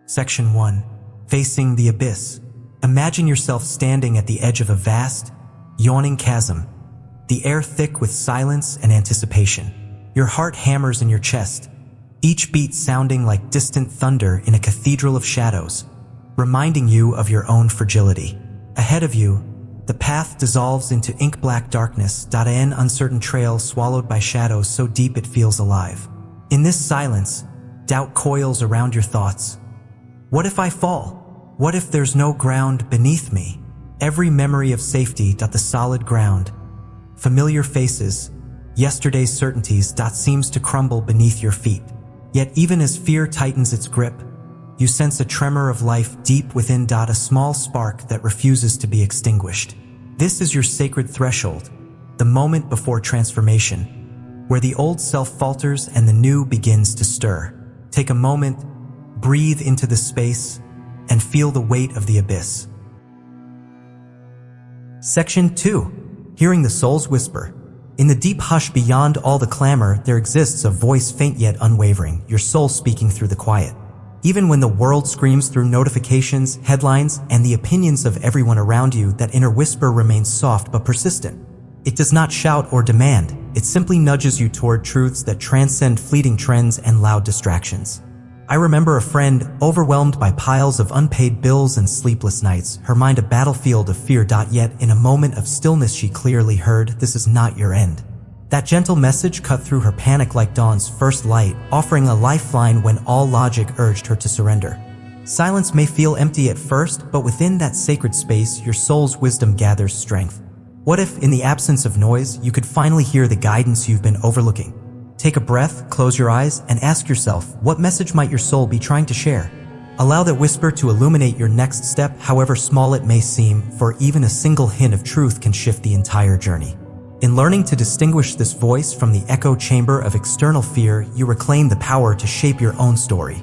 Section 1. Facing the abyss. Imagine yourself standing at the edge of a vast, yawning chasm, the air thick with silence and anticipation. Your heart hammers in your chest, each beat sounding like distant thunder in a cathedral of shadows, reminding you of your own fragility. Ahead of you, the path dissolves into ink-black darkness, an uncertain trail swallowed by shadows so deep it feels alive. In this silence, doubt coils around your thoughts. What if I fall? What if there's no ground beneath me? Every memory of safety, the solid ground. Familiar faces, yesterday's certainties, seems to crumble beneath your feet. Yet even as fear tightens its grip, you sense a tremor of life deep within, a small spark that refuses to be extinguished. This is your sacred threshold, the moment before transformation, where the old self falters and the new begins to stir. Take a moment, breathe into the space, and feel the weight of the abyss. Section 2. Hearing the soul's whisper. In the deep hush beyond all the clamor, there exists a voice faint yet unwavering, your soul speaking through the quiet. Even when the world screams through notifications, headlines, and the opinions of everyone around you, that inner whisper remains soft but persistent. It does not shout or demand, it simply nudges you toward truths that transcend fleeting trends and loud distractions. I remember a friend, overwhelmed by piles of unpaid bills and sleepless nights, her mind a battlefield of fear. Yet in a moment of stillness she clearly heard, "This is not your end." That gentle message cut through her panic like dawn's first light, offering a lifeline when all logic urged her to surrender. Silence may feel empty at first, but within that sacred space, your soul's wisdom gathers strength. What if, in the absence of noise, you could finally hear the guidance you've been overlooking? Take a breath, close your eyes, and ask yourself, what message might your soul be trying to share? Allow that whisper to illuminate your next step, however small it may seem, for even a single hint of truth can shift the entire journey. In learning to distinguish this voice from the echo chamber of external fear, you reclaim the power to shape your own story.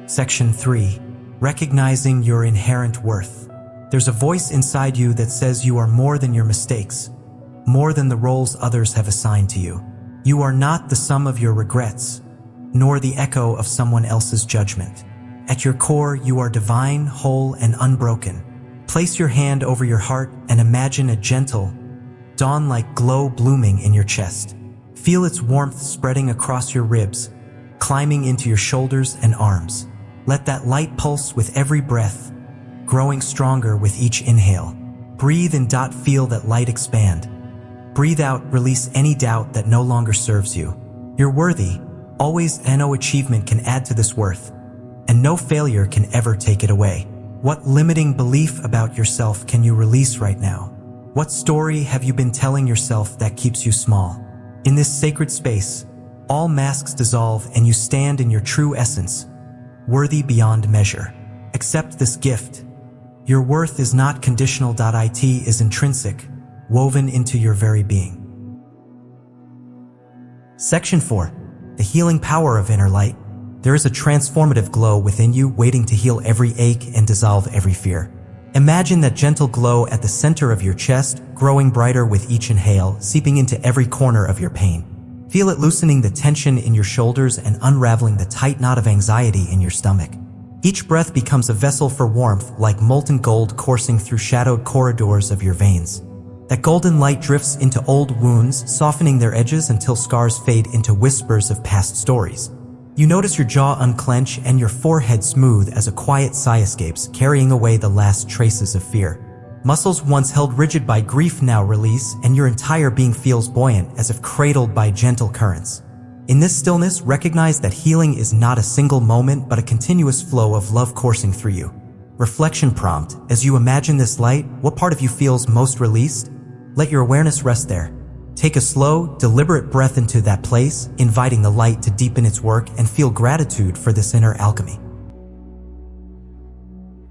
Section 3. Recognizing your inherent worth. There's a voice inside you that says you are more than your mistakes, more than the roles others have assigned to you. You are not the sum of your regrets, nor the echo of someone else's judgment. At your core, you are divine, whole, and unbroken. Place your hand over your heart and imagine a gentle, dawn-like glow blooming in your chest. Feel its warmth spreading across your ribs, climbing into your shoulders and arms. Let that light pulse with every breath, growing stronger with each inhale. Breathe in. Feel that light expand. Breathe out, release any doubt that no longer serves you. You're worthy, always, and no achievement can add to this worth, and no failure can ever take it away. What limiting belief about yourself can you release right now? What story have you been telling yourself that keeps you small? In this sacred space, all masks dissolve and you stand in your true essence, worthy beyond measure. Accept this gift. Your worth is not conditional. It is intrinsic, woven into your very being. Section 4. The healing power of inner light. There is a transformative glow within you waiting to heal every ache and dissolve every fear. Imagine that gentle glow at the center of your chest, growing brighter with each inhale, seeping into every corner of your pain. Feel it loosening the tension in your shoulders and unraveling the tight knot of anxiety in your stomach. Each breath becomes a vessel for warmth, like molten gold coursing through shadowed corridors of your veins. That golden light drifts into old wounds, softening their edges until scars fade into whispers of past stories. You notice your jaw unclench and your forehead smooth as a quiet sigh escapes, carrying away the last traces of fear. Muscles once held rigid by grief now release, and your entire being feels buoyant, as if cradled by gentle currents. In this stillness, recognize that healing is not a single moment, but a continuous flow of love coursing through you. Reflection prompt: as you imagine this light, what part of you feels most released? Let your awareness rest there. Take a slow, deliberate breath into that place, inviting the light to deepen its work, and feel gratitude for this inner alchemy.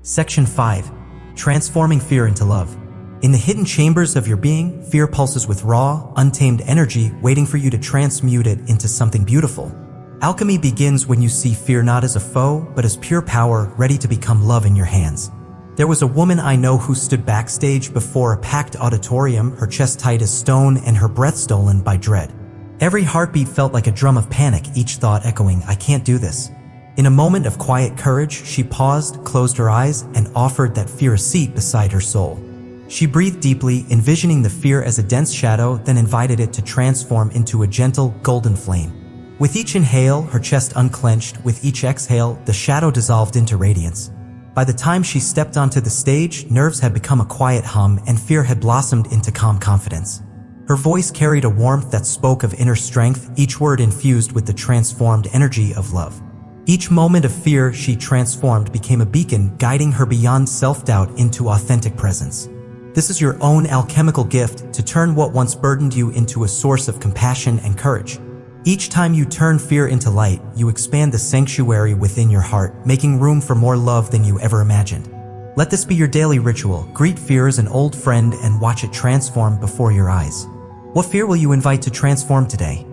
Section 5. Transforming fear into love. In the hidden chambers of your being, fear pulses with raw, untamed energy, waiting for you to transmute it into something beautiful. Alchemy begins when you see fear not as a foe, but as pure power, ready to become love in your hands. There was a woman I know who stood backstage before a packed auditorium, her chest tight as stone and her breath stolen by dread. Every heartbeat felt like a drum of panic, each thought echoing, "I can't do this." In a moment of quiet courage, she paused, closed her eyes, and offered that fear a seat beside her soul. She breathed deeply, envisioning the fear as a dense shadow, then invited it to transform into a gentle, golden flame. With each inhale, her chest unclenched. With each exhale, the shadow dissolved into radiance. By the time she stepped onto the stage, nerves had become a quiet hum, and fear had blossomed into calm confidence. Her voice carried a warmth that spoke of inner strength, each word infused with the transformed energy of love. Each moment of fear she transformed became a beacon, guiding her beyond self-doubt into authentic presence. This is your own alchemical gift, to turn what once burdened you into a source of compassion and courage. Each time you turn fear into light, you expand the sanctuary within your heart, making room for more love than you ever imagined. Let this be your daily ritual. Greet fear as an old friend and watch it transform before your eyes. What fear will you invite to transform today?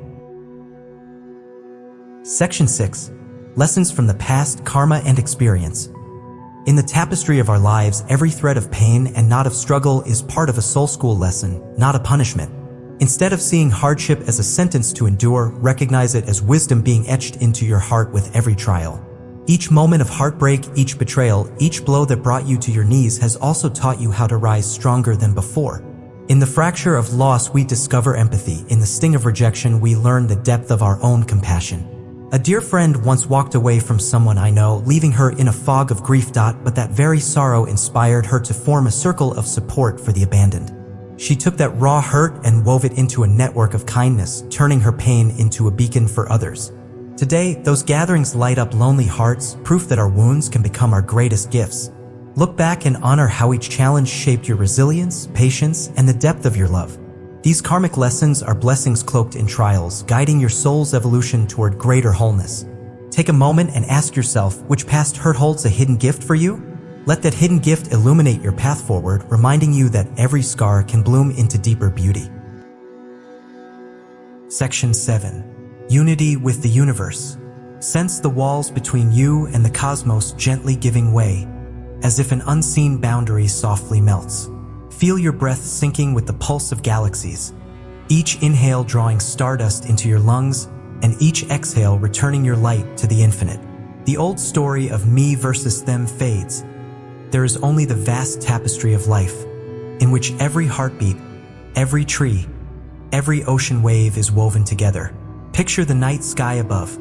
Section 6. Lessons from the past, karma, and experience. In the tapestry of our lives, every thread of pain and knot of struggle is part of a soul school lesson, not a punishment. Instead of seeing hardship as a sentence to endure, recognize it as wisdom being etched into your heart with every trial. Each moment of heartbreak, each betrayal, each blow that brought you to your knees has also taught you how to rise stronger than before. In the fracture of loss, we discover empathy. In the sting of rejection, we learn the depth of our own compassion. A dear friend once walked away from someone I know, leaving her in a fog of grief. But that very sorrow inspired her to form a circle of support for the abandoned. She took that raw hurt and wove it into a network of kindness, turning her pain into a beacon for others. Today, those gatherings light up lonely hearts, proof that our wounds can become our greatest gifts. Look back and honor how each challenge shaped your resilience, patience, and the depth of your love. These karmic lessons are blessings cloaked in trials, guiding your soul's evolution toward greater wholeness. Take a moment and ask yourself, which past hurt holds a hidden gift for you? Let that hidden gift illuminate your path forward, reminding you that every scar can bloom into deeper beauty. Section 7. Unity with the universe. Sense the walls between you and the cosmos gently giving way, as if an unseen boundary softly melts. Feel your breath sinking with the pulse of galaxies, each inhale drawing stardust into your lungs, and each exhale returning your light to the infinite. The old story of me versus them fades. There is only the vast tapestry of life, in which every heartbeat, every tree, every ocean wave is woven together. Picture the night sky above.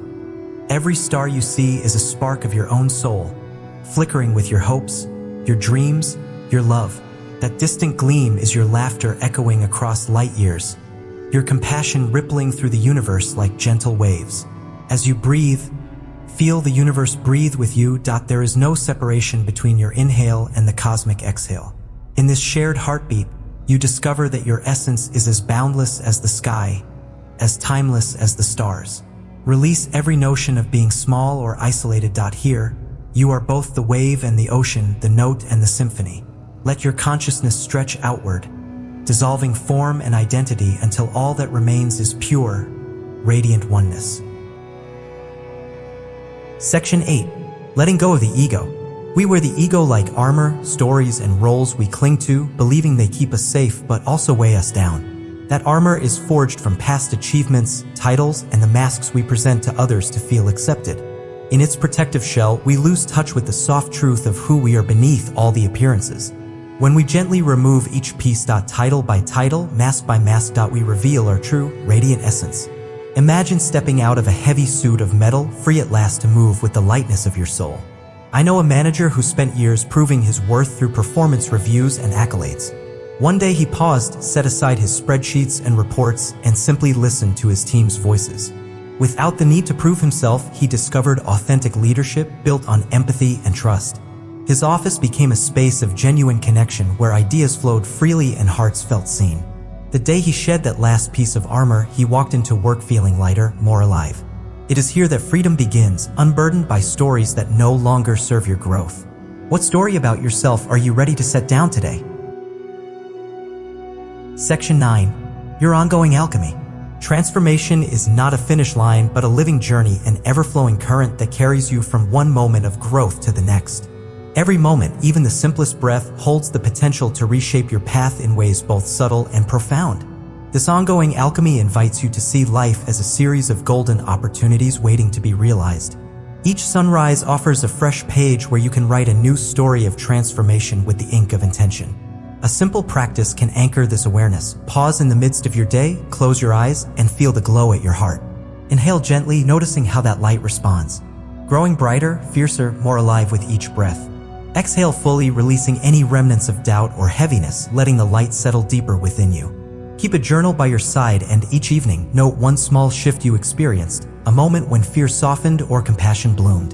Every star you see is a spark of your own soul, flickering with your hopes, your dreams, your love. That distant gleam is your laughter echoing across light years, your compassion rippling through the universe like gentle waves. As you breathe, feel the universe breathe with you. There is no separation between your inhale and the cosmic exhale. In this shared heartbeat, you discover that your essence is as boundless as the sky, as timeless as the stars. Release every notion of being small or isolated. Here, you are both the wave and the ocean, the note and the symphony. Let your consciousness stretch outward, dissolving form and identity until all that remains is pure, radiant oneness. Section 8. Letting go of the ego. We wear the ego like armor, stories, and roles we cling to, believing they keep us safe but also weigh us down. That armor is forged from past achievements, titles, and the masks we present to others to feel accepted. In its protective shell, we lose touch with the soft truth of who we are beneath all the appearances. When we gently remove each piece, title by title, mask by mask, we reveal our true, radiant essence. Imagine stepping out of a heavy suit of metal, free at last to move with the lightness of your soul. I know a manager who spent years proving his worth through performance reviews and accolades. One day he paused, set aside his spreadsheets and reports, and simply listened to his team's voices. Without the need to prove himself, he discovered authentic leadership built on empathy and trust. His office became a space of genuine connection where ideas flowed freely and hearts felt seen. The day he shed that last piece of armor, he walked into work feeling lighter, more alive. It is here that freedom begins, unburdened by stories that no longer serve your growth. What story about yourself are you ready to set down today? Section 9. Your ongoing alchemy. Transformation is not a finish line but a living journey, an ever-flowing current that carries you from one moment of growth to the next. Every moment, even the simplest breath, holds the potential to reshape your path in ways both subtle and profound. This ongoing alchemy invites you to see life as a series of golden opportunities waiting to be realized. Each sunrise offers a fresh page where you can write a new story of transformation with the ink of intention. A simple practice can anchor this awareness. Pause in the midst of your day, close your eyes, and feel the glow at your heart. Inhale gently, noticing how that light responds, growing brighter, fiercer, more alive with each breath. Exhale fully, releasing any remnants of doubt or heaviness, letting the light settle deeper within you. Keep a journal by your side, and each evening, note one small shift you experienced, a moment when fear softened or compassion bloomed.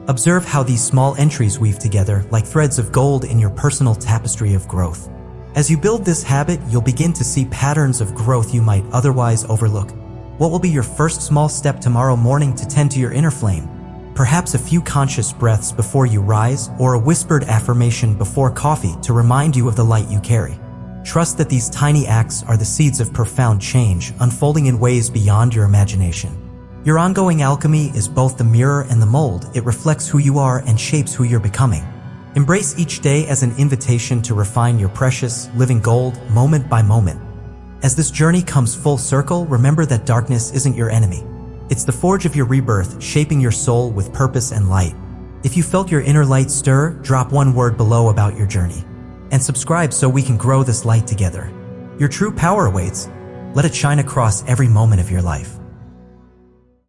Observe how these small entries weave together like threads of gold in your personal tapestry of growth. As you build this habit, you'll begin to see patterns of growth you might otherwise overlook. What will be your first small step tomorrow morning to tend to your inner flame? Perhaps a few conscious breaths before you rise, or a whispered affirmation before coffee to remind you of the light you carry. Trust that these tiny acts are the seeds of profound change, unfolding in ways beyond your imagination. Your ongoing alchemy is both the mirror and the mold. It reflects who you are and shapes who you're becoming. Embrace each day as an invitation to refine your precious, living gold, moment by moment. As this journey comes full circle, remember that darkness isn't your enemy. It's the forge of your rebirth, shaping your soul with purpose and light. If you felt your inner light stir, drop one word below about your journey. And subscribe so we can grow this light together. Your true power awaits. Let it shine across every moment of your life.